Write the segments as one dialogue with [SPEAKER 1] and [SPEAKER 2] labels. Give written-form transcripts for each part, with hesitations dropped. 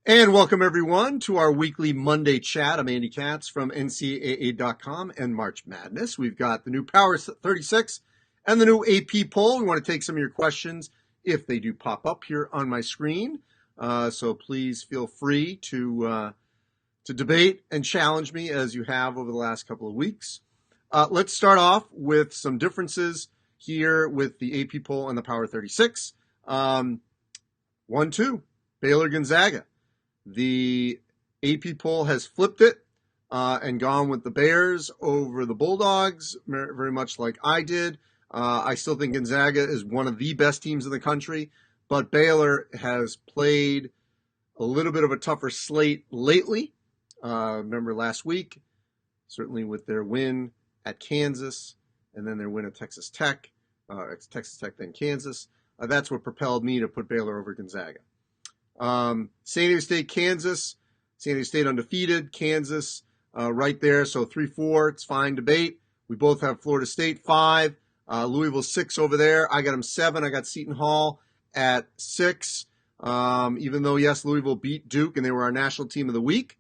[SPEAKER 1] And welcome everyone to our weekly Monday chat. I'm Andy Katz from NCAA.com and March Madness. We've got the new Power 36 and the new AP poll. We want to take some of your questions if they do pop up here on my screen. So please feel free to debate and challenge me as you have over the last couple of weeks. Let's start off with some differences here with the AP poll and the Power 36. 1-2, Baylor Gonzaga. The AP poll has flipped it and gone with the Bears over the Bulldogs, very much like I did. I still think Gonzaga is one of the best teams in the country, but Baylor has played a little bit of a tougher slate lately. Remember last week, certainly with their win at Kansas and then their win at Texas Tech. It's Texas Tech, then Kansas. That's what propelled me to put Baylor over Gonzaga. San Diego State, Kansas. San Diego State undefeated. Kansas right there. So 3-4. It's fine debate. We both have Florida State 5. Louisville 6 over there. I got them 7. I got Seton Hall at 6. Even though, yes, Louisville beat Duke and they were our national team of the week.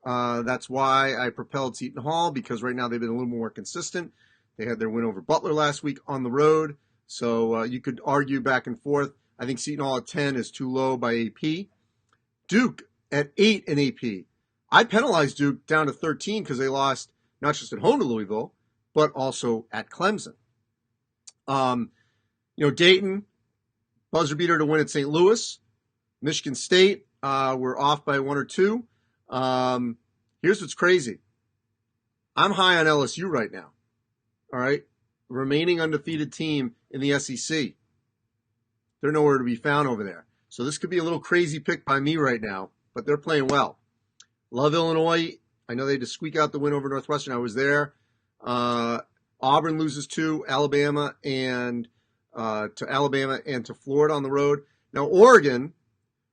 [SPEAKER 1] That's why I propelled Seton Hall, because right now they've been a little more consistent. They had their win over Butler last week on the road. So you could argue back and forth. I think Seton Hall at 10 is too low by AP. Duke at 8 in AP. I penalized Duke down to 13 because they lost not just at home to Louisville, but also at Clemson. Dayton, buzzer beater to win at St. Louis. Michigan State, we're off by 1 or 2. Here's what's crazy. I'm high on LSU right now. All right? Remaining undefeated team in the SEC. They're nowhere to be found over there. So this could be a little crazy pick by me right now, but they're playing well. Love Illinois. I know they had to squeak out the win over Northwestern. I was there. Auburn loses to Alabama and to Florida on the road. Now Oregon,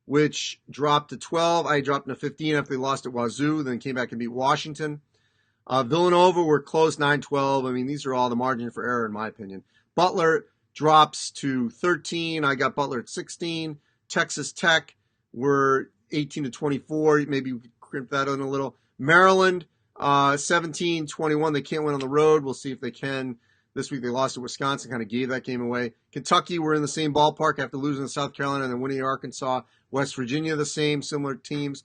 [SPEAKER 1] which dropped to 12, I dropped to 15 after they lost at Wazoo, then came back and beat Washington. Villanova were close, 9-12. I mean, these are all the margin for error in my opinion. Butler drops to 13. I got Butler at 16. Texas Tech were 18-24. Maybe we could crimp that in a little. Maryland, 17-21. They can't win on the road. We'll see if they can. This week they lost to Wisconsin, kind of gave that game away. Kentucky were in the same ballpark after losing to South Carolina and then winning Arkansas. West Virginia, the same, similar teams.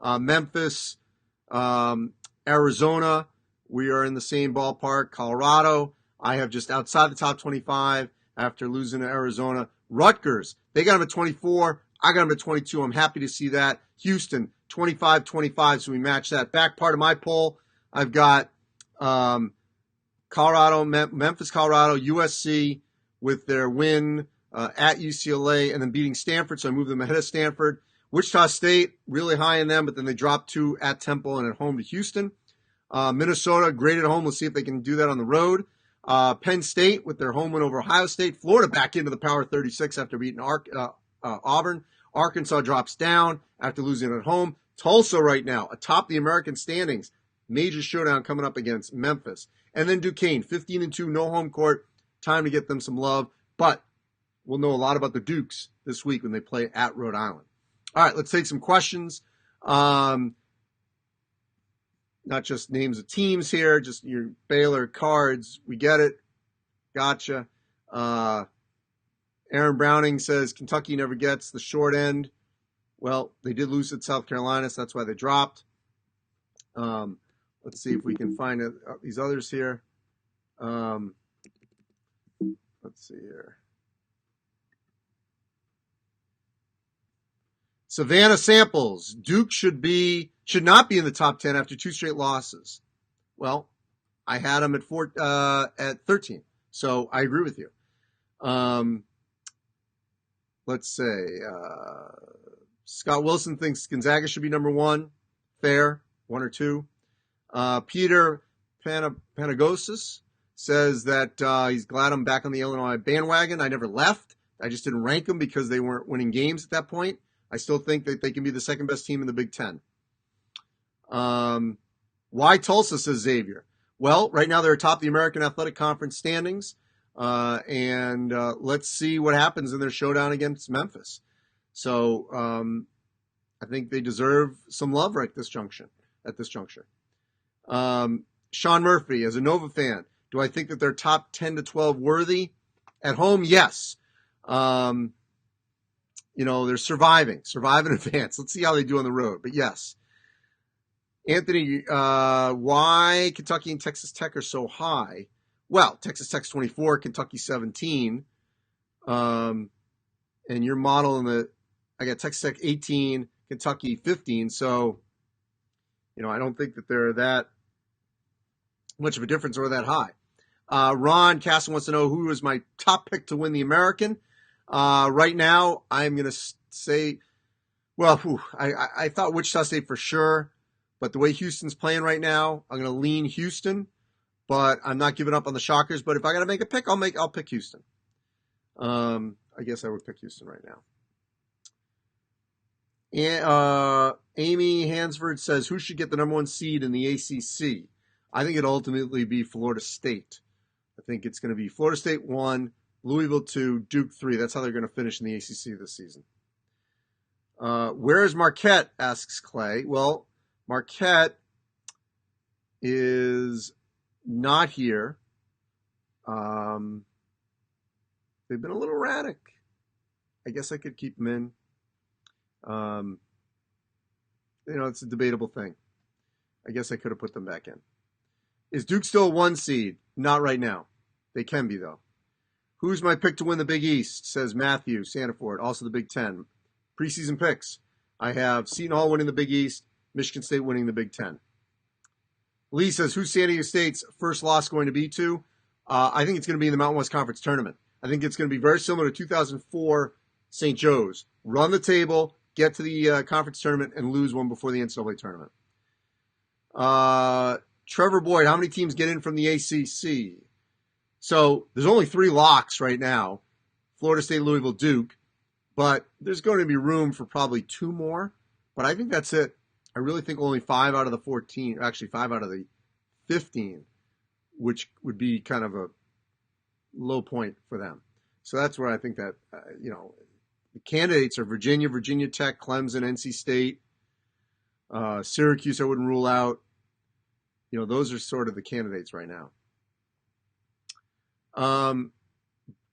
[SPEAKER 1] Memphis, Arizona, we are in the same ballpark. Colorado, I have just outside the top 25 after losing to Arizona. Rutgers, they got them at 24. I got them at 22. I'm happy to see that. Houston, 25-25, so we match that. Back part of my poll, I've got Colorado, Memphis, Colorado, USC with their win at UCLA and then beating Stanford, so I moved them ahead of Stanford. Wichita State, really high in them, but then they dropped 2 at Temple and at home to Houston. Minnesota, great at home. Let's see if they can do that on the road. Penn State with their home win over Ohio State. Florida back into the Power 36 after beating Auburn. Arkansas drops down after losing at home. Tulsa right now atop the American standings. Major showdown coming up against Memphis. And then Duquesne, 15-2, no home court. Time to get them some love. But we'll know a lot about the Dukes this week when they play at Rhode Island. All right, let's take some questions. Not just names of teams here, just your Baylor cards. We get it. Gotcha. Aaron Browning says Kentucky never gets the short end. Well, they did lose at South Carolina, so that's why they dropped. Let's see if we can find these others here. Let's see here. Savannah Samples, Duke should not be in the top 10 after 2 straight losses. Well, I had them at 13, so I agree with you. Let's say Scott Wilson thinks Gonzaga should be number 1. Fair, 1 or 2. Peter Panagosis says that he's glad I'm back on the Illinois bandwagon. I never left. I just didn't rank them because they weren't winning games at that point. I still think that they can be the second best team in the Big Ten. Why Tulsa, says Xavier? Well, right now they're atop the American Athletic Conference standings. And let's see what happens in their showdown against Memphis. So I think they deserve some love right this junction. At this juncture, Sean Murphy, as a Nova fan, do I think that they're top 10 to 12 worthy? At home, yes. They're surviving advance. Let's see how they do on the road. But yes. Anthony, why Kentucky and Texas Tech are so high? Well, Texas Tech's 24, Kentucky 17. And your model I got Texas Tech 18, Kentucky 15. So, I don't think that they're that much of a difference or that high. Ron Castle wants to know who is my top pick to win the American. Right now, I'm going to say, I thought Wichita State for sure, but the way Houston's playing right now, I'm going to lean Houston, but I'm not giving up on the Shockers. But if I got to make a pick, I'll pick Houston. I guess I would pick Houston right now. And, Amy Hansford says, who should get the number 1 seed in the ACC? I think it'll ultimately be Florida State. I think it's going to be Florida State 1, Louisville 2, Duke 3. That's how they're going to finish in the ACC this season. Where is Marquette, asks Clay. Well, Marquette is not here. They've been a little erratic. I guess I could keep them in. It's a debatable thing. I guess I could have put them back in. Is Duke still a 1 seed? Not right now. They can be, though. Who's my pick to win the Big East? Says Matthew Sandiford. Also the Big Ten. Preseason picks. I have Seton Hall winning the Big East, Michigan State winning the Big Ten. Lee says, who's San Diego State's first loss going to be to? I think it's going to be in the Mountain West Conference Tournament. I think it's going to be very similar to 2004 St. Joe's. Run the table, get to the conference tournament, and lose one before the NCAA tournament. Trevor Boyd, how many teams get in from the ACC? So there's only 3 locks right now. Florida State, Louisville, Duke. But there's going to be room for probably 2 more. But I think that's it. I really think only 5 out of the 14, actually 5 out of the 15, which would be kind of a low point for them. So that's where I think that, the candidates are Virginia, Virginia Tech, Clemson, NC State, Syracuse I wouldn't rule out. Those are sort of the candidates right now.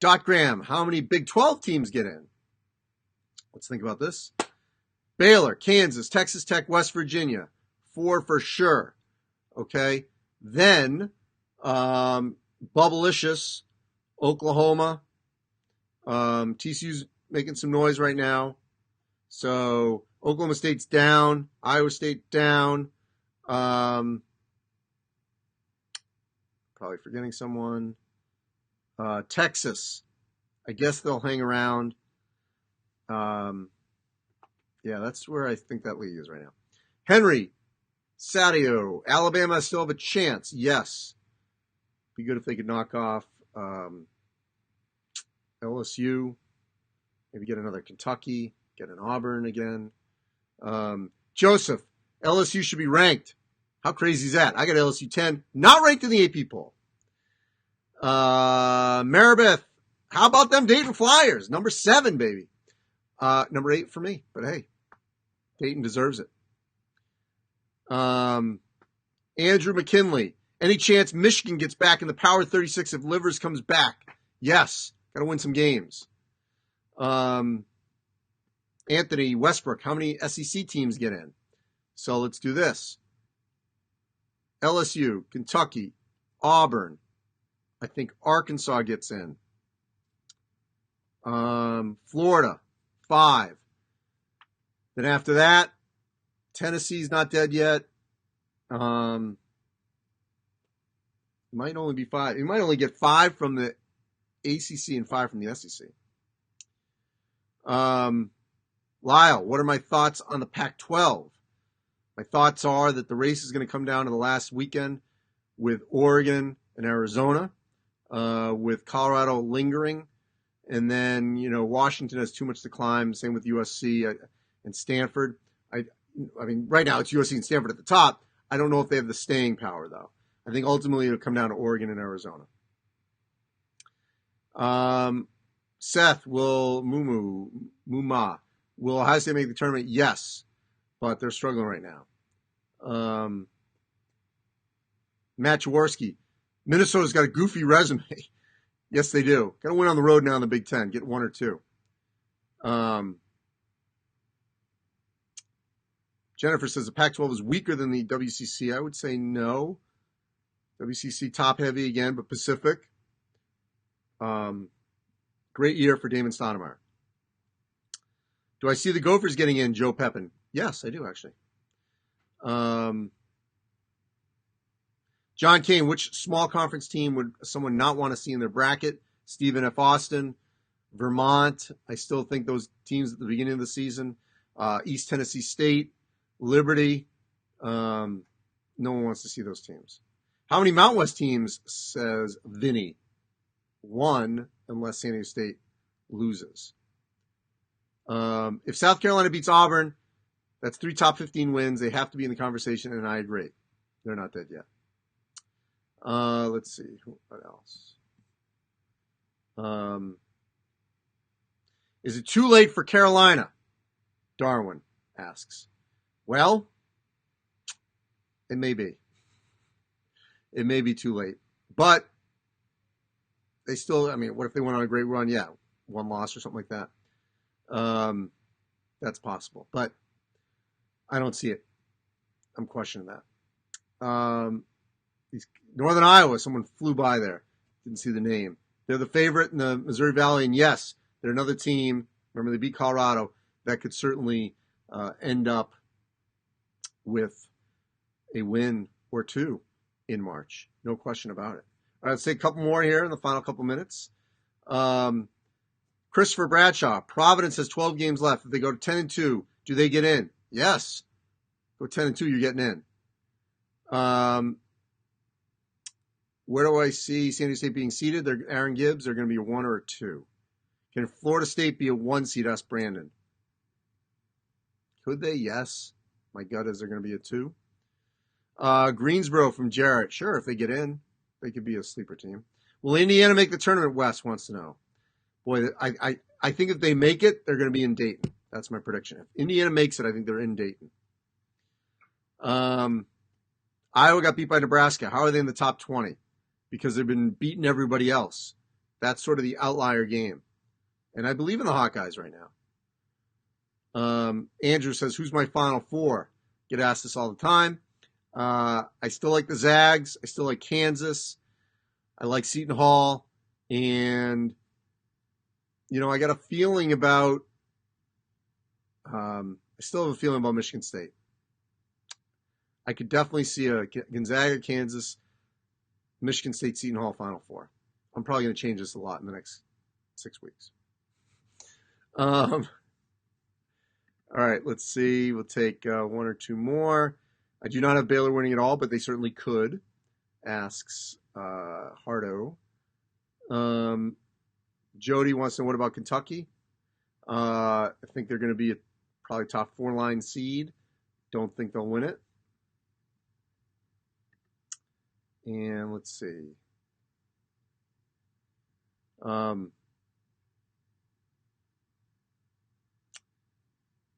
[SPEAKER 1] Dot Graham, how many Big 12 teams get in? Let's think about this. Baylor, Kansas, Texas Tech, West Virginia. 4 for sure. Okay. Then, Bubblicious, Oklahoma. TCU's making some noise right now. So, Oklahoma State's down. Iowa State down. Probably forgetting someone. Texas. I guess they'll hang around. That's where I think that league is right now. Henry, Sadio, Alabama still have a chance. Yes. Be good if they could knock off LSU. Maybe get another Kentucky. Get an Auburn again. Joseph, LSU should be ranked. How crazy is that? I got LSU 10. Not ranked in the AP poll. Maribeth, how about them Dayton Flyers? Number 7, baby. Number 8 for me, but hey, Dayton deserves it. Andrew McKinley, any chance Michigan gets back in the Power 36 if Livers comes back? Yes, got to win some games. Anthony Westbrook, how many SEC teams get in? So let's do this. LSU, Kentucky, Auburn. I think Arkansas gets in. Florida, 5. Then after that, Tennessee's not dead yet. It might only be 5. You might only get 5 from the ACC and 5 from the SEC. Lyle, what are my thoughts on the Pac-12? My thoughts are that the race is going to come down to the last weekend with Oregon and Arizona, with Colorado lingering. And then, Washington has too much to climb. Same with USC and Stanford. I mean, right now it's USC and Stanford at the top. I don't know if they have the staying power, though. I think ultimately it'll come down to Oregon and Arizona. Seth, will Ohio State make the tournament? Yes. but they're struggling right now. Matt Jaworski, Minnesota's got a goofy resume. Yes, they do. Got to win on the road now in the Big Ten. Get 1 or 2. Jennifer says the Pac-12 is weaker than the WCC. I would say no. WCC top heavy again, but Pacific. Great year for Damon Stoudemire. Do I see the Gophers getting in, Joe Pepin? Yes, I do, actually. John Kane, which small conference team would someone not want to see in their bracket? Stephen F. Austin, Vermont. I still think those teams at the beginning of the season. East Tennessee State, Liberty. No one wants to see those teams. How many Mountain West teams, says Vinny? 1, unless San Diego State loses. If South Carolina beats Auburn, that's 3 top 15 wins. They have to be in the conversation, and I agree. They're not dead yet. Let's see. What else? Is it too late for Carolina? Darwin asks. Well, it may be. It may be too late. But they still, what if they went on a great run? Yeah, 1 loss or something like that. That's possible. But I don't see it. I'm questioning that. Northern Iowa, someone flew by there. Didn't see the name. They're the favorite in the Missouri Valley, and yes, they're another team. Remember, they beat Colorado. That could certainly end up with a win or 2 in March. No question about it. All right, let's take a couple more here in the final couple minutes. Christopher Bradshaw, Providence has 12 games left. If they go to 10-2, do they get in? Yes. Go 10-2, you're getting in. Where do I see San Diego State being seeded? They're Aaron Gibbs. They're going to be a 1 or a 2. Can Florida State be a 1 seed? Asked Brandon. Could they? Yes. My gut is they're going to be a 2. Greensboro from Jarrett. Sure, if they get in, they could be a sleeper team. Will Indiana make the tournament? Wes wants to know. Boy, I think if they make it, they're going to be in Dayton. That's my prediction. If Indiana makes it, I think they're in Dayton. Iowa got beat by Nebraska. How are they in the top 20? Because they've been beating everybody else. That's sort of the outlier game. And I believe in the Hawkeyes right now. Andrew says, who's my Final Four? Get asked this all the time. I still like the Zags. I still like Kansas. I like Seton Hall. And, I got a feeling about, I still have a feeling about Michigan State. I could definitely see a Gonzaga, Kansas, Michigan State, Seton Hall Final Four. I'm probably going to change this a lot in the next 6 weeks. All right, let's see. We'll take 1 or 2 more. I do not have Baylor winning at all, but they certainly could, asks Hardo. Jody wants to know, what about Kentucky? I think they're going to be probably top 4 line seed. Don't think they'll win it. And let's see.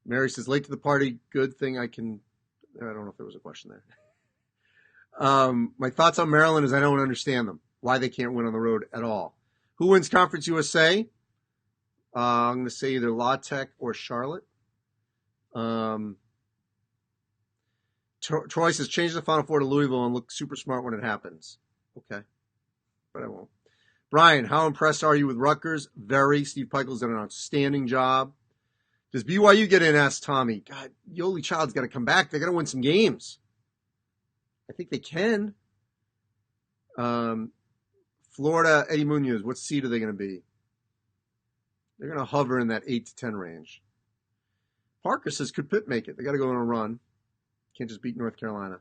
[SPEAKER 1] Mary says, late to the party. Good thing I don't know if there was a question there. My thoughts on Maryland is I don't understand them. Why they can't win on the road at all. Who wins Conference USA? I'm going to say either La Tech or Charlotte. Troy says, change the Final Four to Louisville and look super smart when it happens. Okay. But I won't. Brian, how impressed are you with Rutgers? Very. Steve Peichel's done an outstanding job. Does BYU get in? Asked Tommy. God, Yoli Child's got to come back. They got to win some games. I think they can. Florida, Eddie Munoz, what seed are they going to be? They're going to hover in that 8 to 10 range. Parker says, could Pitt make it? They got to go on a run. Can't just beat North Carolina.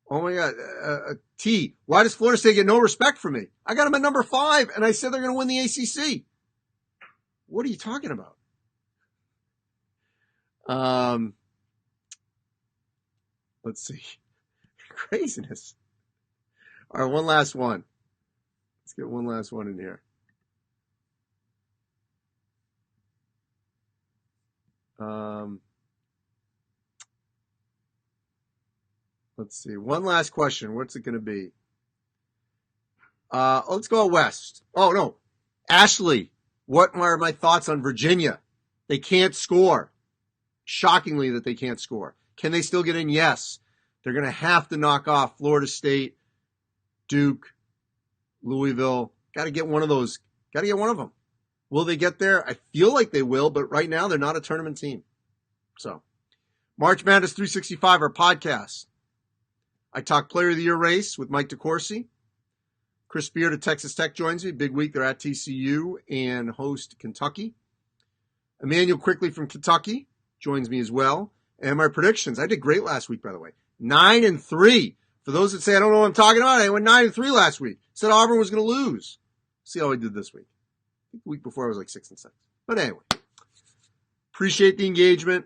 [SPEAKER 1] Oh my God. T, why does Florida State get no respect from me? I got them at number 5, and I said they're going to win the ACC. What are you talking about? Let's see. Craziness. All right, one last one. Let's get one last one in here. Let's see. One last question. What's it going to be? Let's go out west. Oh, no. Ashley, what are my thoughts on Virginia? They can't score. Shockingly that they can't score. Can they still get in? Yes. They're going to have to knock off Florida State, Duke, Louisville. Got to get one of those. Got to get one of them. Will they get there? I feel like they will, but right now they're not a tournament team. So, March Madness 365, our podcast. I talk Player of the Year race with Mike DeCourcy. Chris Beard at Texas Tech joins me. Big week. They're at TCU and host Kentucky. Emmanuel Quickly from Kentucky joins me as well. And my predictions. I did great last week, by the way. 9-3. For those that say I don't know what I'm talking about, I went 9-3 last week. Said Auburn was going to lose. See how I did this week. I think the week before I was like 6-6. But anyway, appreciate the engagement.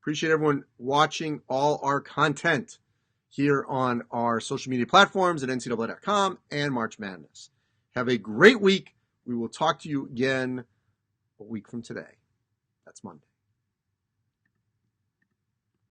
[SPEAKER 1] Appreciate everyone watching all our content here on our social media platforms at ncaa.com and March Madness. Have a great week. We will talk to you again a week from today. That's Monday.